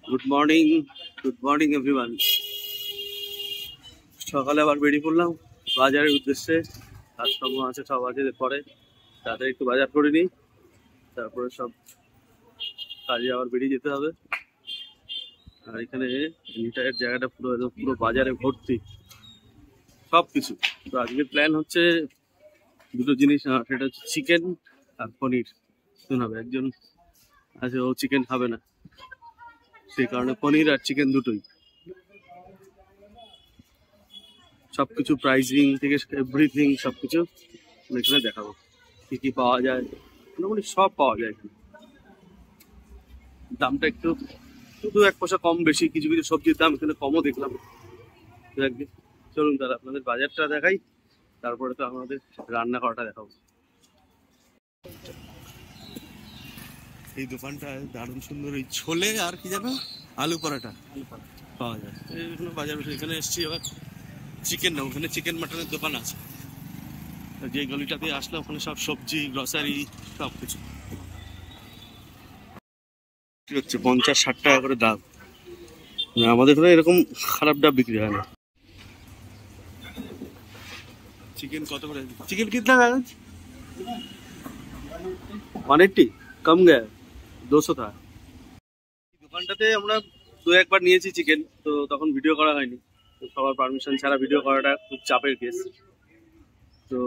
Good morning everyone. সকালে আবার বেরিয়ে পড়লাম বাজারের উদ্দেশ্যে। কাজকর্ম আছে, 6 বাজে পরে তাদের একটু বাজার করে নিই, তারপরে সব কাজে আবার বেরিয়ে যেতে হবে। আর এখানে এন্টায়ার জায়গাটা পুরো পুরো বাজারে ভর্তি সব কিছু। তো আজকের প্ল্যান হচ্ছে দুটো জিনিস, সেটা হচ্ছে চিকেন আর পনির হবে। একজন আছে ও চিকেন খাবে না, সেই কারণে পনির আর চিকেন দুটোই। সবকিছু প্রাইসিং থেকে এভরিথিং সবকিছু এখানে দেখাবো, কি কি পাওয়া যায়। মোটামুটি সব পাওয়া যায় এখানে। দামটা একটু শুধু 1 পয়সা কম বেশি, কিছু কিছু সবজির দাম এখানে কমও দেখলাম। চলুন তাহলে আপনাদের বাজারটা দেখাই, তারপরে তো আমাদের রান্না করাটা দেখাবো। এই দোকানটা দারুণ সুন্দর, এই ছোলে আর কি জানো আলু পরাটা পাওয়া যায়। এখানে বাজার এখানে এসছি আবার চিকেন না, ওখানে চিকেন মাটনের দোকান আছে। যে গলিটাতে আসলে ওখানে সব সবজি গ্রসারি সব কিছু হচ্ছে 50-60 টাকা করে দাম। আমাদের এখানে এরকম খারাপ ডাব বিক্রি হয় না। চিকেন কত করে? চিকেন কিतना है? 180 कम गया, 200 था। দোকানটাতে আমরা 2-1 বার নিয়েছি চিকেন, তো তখন ভিডিও করা হয়নি। তো সবার পারমিশন ছাড়া ভিডিও করাটা খুব চাপের কেস। তো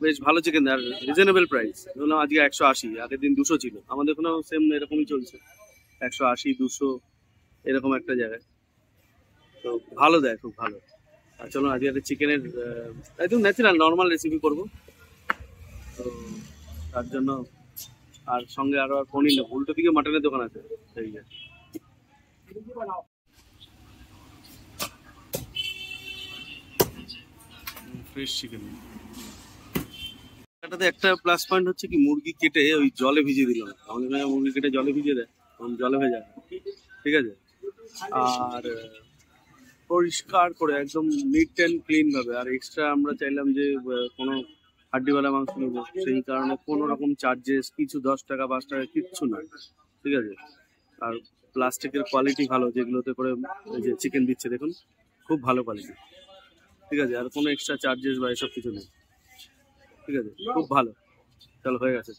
বেশ ভালো চিকেন আর রিজনেবল প্রাইস। ধরলাম আজকে 180, আগের দিন 200 ছিল। আমাদের ওখানেও সেম এরকমই চলছে, 180-200 এরকম একটা জায়গায়। তো ভালো দেয়, খুব ভালো। আর চলো আজকে একটা চিকেনের একদম ন্যাচারাল নর্মাল রেসিপি করবো। তো তার জন্য আর সঙ্গে আরো আর পনির নেবো। উল্টো দিকে মাটনের দোকান আছে, সেই ফ্রেশ চিকেন। এটাতে একটা প্লাস পয়েন্ট হচ্ছে কি, মুরগি কেটে ওই জলে ভিজিয়ে দিল না। আমাদের এখানে মুরগি কেটে জলে ভিজিয়ে দেয়, জলে ভেজা, ঠিক আছে। আর পরিষ্কার করে একদম নিট অ্যান্ড ক্লিন ভাবে। আর এক্সট্রা আমরা চাইলাম যে কোনো হাড্ডিওয়ালা মাংস নেবো, সেই কারণে কোনো রকম চার্জেস কিছু 10 টাকা 5 টাকা কিচ্ছু নয়, ঠিক আছে। আর প্লাস্টিকের কোয়ালিটি ভালো, যেগুলোতে করে এই যে চিকেন দিচ্ছে দেখুন, খুব ভালো কোয়ালিটি, ঠিক আছে। আর কোনো এক্সট্রা চার্জেস বা এসব কিছু নেই, ঠিক আছে, খুব ভালো। চলো হয়ে গেছে।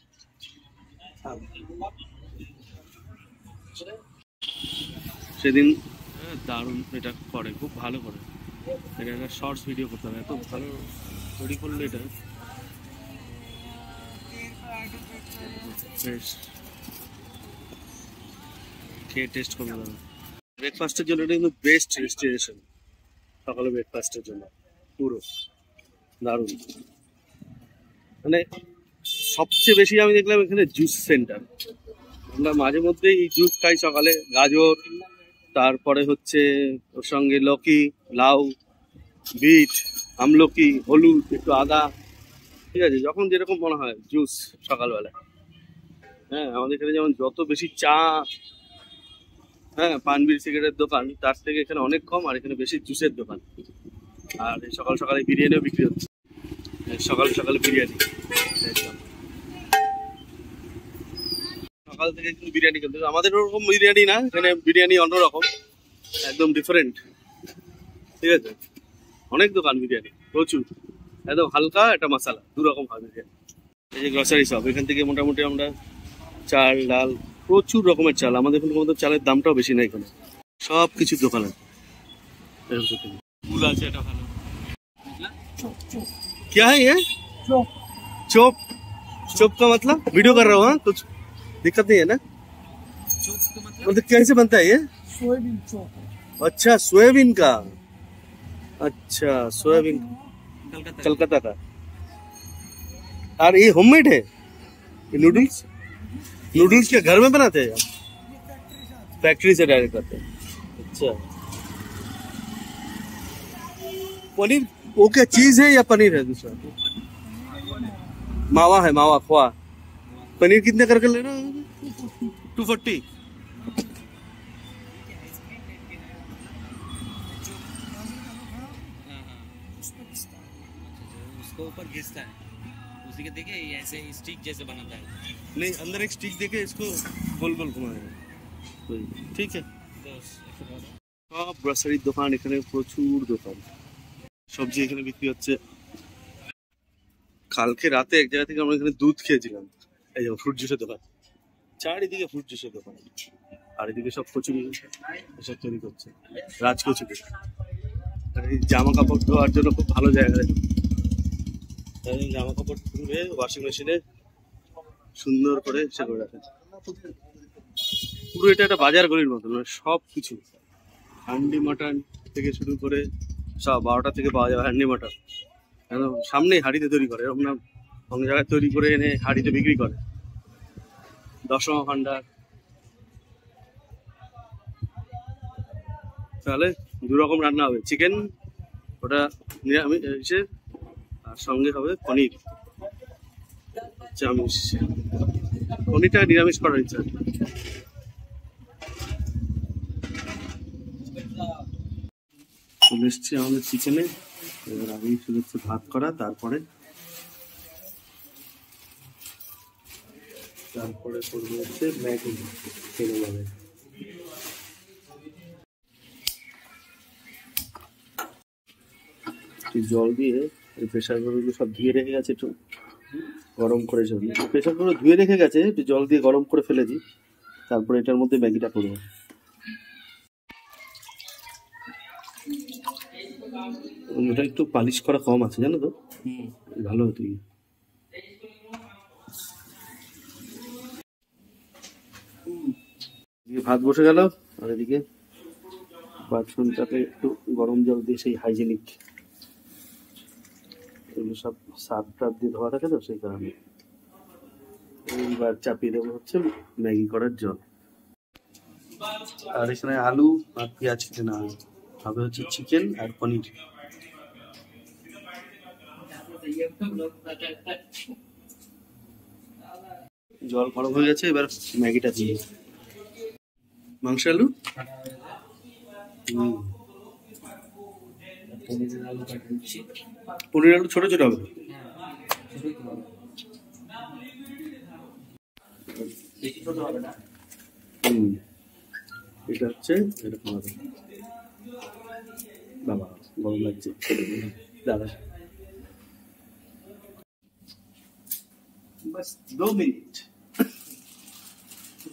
সেদিন দারুণ এটা করে, খুব ভালো করে। এটা একটা শর্টস ভিডিও করতে হবে, এত ভালো তৈরি করলে এটা খেয়ে টেস্ট করতে হবে। ব্রেকফাস্টের জন্য এটা কিন্তু বেস্ট ডেস্টিনেশন, সকালে ব্রেকফাস্টের জন্য পুরো দারুণ। মানে সবচেয়ে বেশি আমি দেখলাম এখানে জুস সেন্টার। আমরা মাঝে মধ্যে এই জুস খাই সকালে, গাজর, তারপরে হচ্ছে ওর সঙ্গে লকি, লাউ, বিট, আমলকি, হলুদ, একটু আদা, ঠিক আছে, যখন যেরকম মনে হয় জুস সকালবেলা। হ্যাঁ, আমাদের এখানে যেমন যত বেশি চা, হ্যাঁ, পান বিড়ি সিগারেটের দোকান, তার থেকে এখানে অনেক কম। আর এখানে বেশি জুসের দোকান। আর সকাল সকালে বিরিয়ানিও বিক্রি হচ্ছে, সকাল সকালে বিরিয়ানি একদম সকাল থেকে কিন্তু বিরিয়ানি কিন্তু আমাদের ওরকম বিরিয়ানি না, এখানে বিরিয়ানি অন্যরকম, একদম ডিফারেন্ট, ঠিক আছে। অনেক দোকান বিরিয়ানি, প্রচুর, একদম হালকা একটা মশলা, 2 রকম হয় বিরিয়ানি। এই যে গ্রসারি শপ, এখান থেকে মোটামুটি আমরা চাল ডাল, প্রচুর রকমের চাল। আমাদের এখানে মধ্যে চালের দামটাও বেশি না, এখানে সব কিছুর দোকান আছে। ফুল আছে, এটা ভালো। क्या है ये? चोप। चोप का मतलब वीडियो कर रहा हूँ, हाँ, कुछ दिक्कत नहीं है ना? मतलब कैसे बनता है ये? Soybean chop. अच्छा, सोयाबीन का। अच्छा, सोयाबीन कलकत्ता का। और ये होममेड है? ये नूडल्स, नूडल्स क्या घर में बनाते हैं? फैक्ट्री से डायरेक्ट करते हैं। अच्छा, पनीर वो क्या चीज है या पनीर है दूसरा? मावा है, मावा खोआ। पनीर कितने करके ले रहे हो? 240। उसको ऊपर घिसता है, उसी के देखे ऐसे स्टिक जैसे बनाता है। नहीं, अंदर एक स्टिक देके इसको गोल गोल घुमाएगा। ঠিক আছে। সব গ্রসারির দোকান, এখানে প্রচুর দোকান, সবজি এখানে বিক্রি হচ্ছে। কালকে রাতে এক জায়গা থেকে আমরা এখানে দুধ খেয়েছিলাম। এই যে ফ্রুট জুসের দোকান, চারিদিকে ফ্রুট জুসের দোকান, আর এদিকে সব কচুরি এসব তৈরি করছে, রাজকচুরি। আর এই জামা কাপড় ধোয়ার জন্য খুব ভালো জায়গা। জামা কাপড় ধুয়ে ওয়াশিং মেশিনে সুন্দর করে সে করে রাখে। পুরো এটা একটা বাজার গলির মতো, মানে সব কিছু হান্ডি মাটন থেকে শুরু করে সব 12টা থেকে পাওয়া যাবে হান্ডি মাটন। একদম সামনেই হাঁড়িতে তৈরি করে, এরকম না অন্য জায়গায় তৈরি করে এনে হাঁড়িতে বিক্রি করে। দশমা ভান্ডার। তাহলে দু রকম রান্না হবে, চিকেন ওটা নিরামিষ, আর সঙ্গে হবে পনির চামিচ। পনিরটা নিরামিষ করার ইচ্ছা। চলে এসছি আমাদের চিকেনে। এবার আগেই শুরু হচ্ছে ভাত করা, তারপরে করবো হচ্ছে ম্যাগি তেলে যাবে। জল দিয়ে এই প্রেশার কুকারগুলো সব ধুয়ে রেখে গেছে, একটু গরম করে জল প্রেশার কুকার ধুয়ে রেখে গেছে, একটু জল দিয়ে গরম করে ফেলে দিই, তারপরে এটার মধ্যে ম্যাগিটা করবো। ওটা একটু পালিশ করা কম আছে জানো তো, ভালো হতো। ভাত বসে গেল, আর এদিকে বাথরুমটাতে একটু গরম জল দিয়ে সেই হাইজেনিক এগুলো সব সার্ফ টার্ফ দিয়ে ধোয়া থাকে তো, সেই কারণে। এইবার চাপিয়ে দেবো হচ্ছে ম্যাগি করার জল। আর এখানে আলু আর পেঁয়াজ কেটে নেওয়া হবে হচ্ছে চিকেন আর পনির। জল গরম হয়ে গেছে, এবার ম্যাগিটা দিয়ে মাংস আলু। পনির আলু ছোট ছোট হবে। এটা হচ্ছে এরকম হবে। বাবা গরম লাগছে দাদা। বাস 2 মিনিট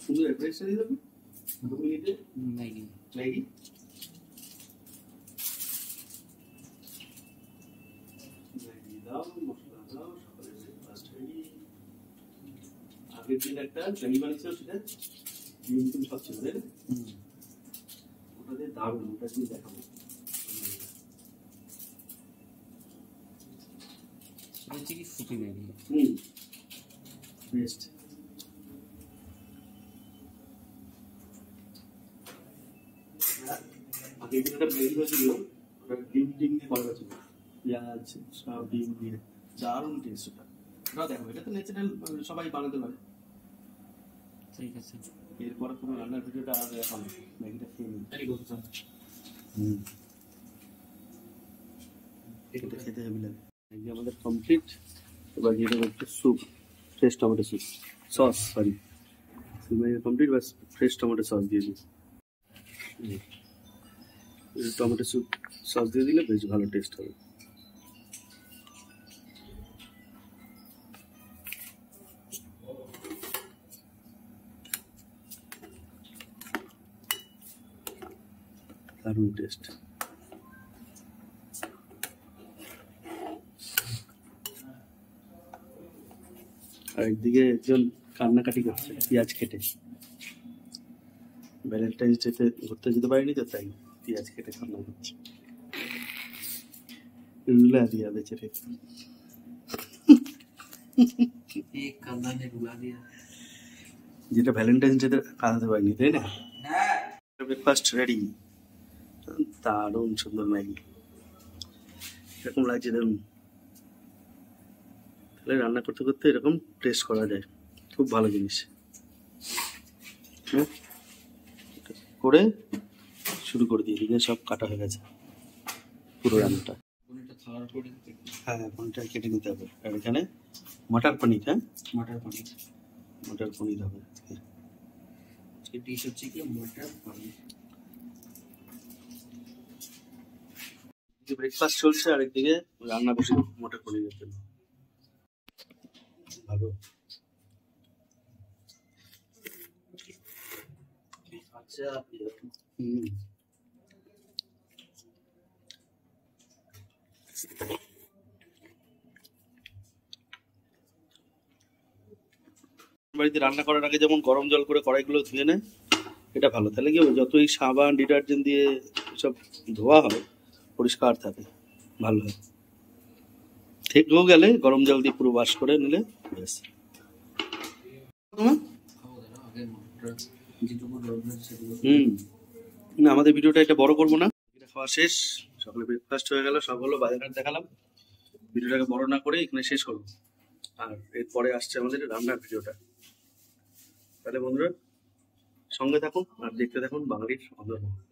সুন্দর এভারেজ দিয়ে দেবো। 2 মিনিটে ম্যাগি ম্যাগি দাও, মশলা দাও, সকালে ব্রেকফাস্ট রেডি। আগের দিন একটা ম্যাগি বানিয়েছিল, সেটা তুমি সব ছিল তাই না? ওটাতে দারুণ, ওটা তুমি দেখাবো। হচ্ছে কি ফুটি ম্যাগি। বেস্ট। আগের দিন একটা ম্যাগি হয়েছিল, ওটা ডিম ডিম দিয়ে করা হয়েছিল, পেঁয়াজ সব ডিম দিয়ে, দারুণ টেস্ট। ওটা দেখো, এটা তো ন্যাচারাল, সবাই বানাতে পারে। ঠিক আছে, এরপরে কোনো রান্নার ভিডিওটা আর এখন ম্যাগিটা খেয়ে নিই। এটা খেতে হেভি লাগে। ম্যাগি আমাদের কমপ্লিট। এবার যেটা হচ্ছে soup, fresh tomato soup, sauce sorry, Maggi complete. বাস ফ্রেশ টমেটো সস দিয়ে দিই। টমেটো স্যুপ সস দিয়ে দিলে বেশ ভালো টেস্ট হবে। দারুণ টেস্ট। আর একদিকে একজন কান্নাকাটি করছে পেঁয়াজ কেটে। ভ্যালেন্টাইন্স ডেতে ঘুরতে যেতে পারিনি তো, তাই পেঁয়াজ কেটে কান্না করছে। রুলা দিয়া বেচারে, যেটা ভ্যালেন্টাইন্স ডেতে কাটাতে পারিনি, তাই না? Breakfast ready. দারুণ সুন্দর ম্যাগি, এরকম লাগছে দেখুন। তাহলে রান্না করতে করতে এরকম টেস্ট করা যায়, খুব ভালো জিনিস। করে শুরু করে দিয়ে দিকে সব কাটা হয়ে গেছে পুরো রান্নাটা। হ্যাঁ, পনিরটা কেটে নিতে হবে। আর এখানে মটর পনির, হ্যাঁ মটর পনির হবে। আজকে ডিশ হচ্ছে কি মটর পনির। ব্রেকফাস্ট চলছে আর একদিকে রান্না বসে মটর পনিরের জন্য। ভালো। আচ্ছা হুম। বাড়িতে রান্না করার আগে যেমন গরম জল করে কড়াইগুলো ধুয়ে নেয়, এটা ভালো। তাহলে কি হবে, যতই সাবান ডিটারজেন্ট দিয়ে সব ধোয়া হয় পরিষ্কার থাকে, ভালো হয়। থেকেও গেলে গরম জল দিয়ে পুরো ওয়াশ করে নিলে ব্যাস। তোমার আগে মটর যেটুকু দরকার সেগুলো না, আমাদের ভিডিওটা এটা বড় করবো না, এটা খাওয়া শেষ, সকালে ব্রেকফাস্ট হয়ে গেল, সব হলো, বাজারঘাট দেখালাম। ভিডিওটাকে বড় না করে এখানে শেষ করবো, আর এরপরে আসছে আমাদের রান্নার ভিডিওটা। তাহলে বন্ধুরা সঙ্গে থাকুন আর দেখতে থাকুন বাঙালির অন্দরমহল।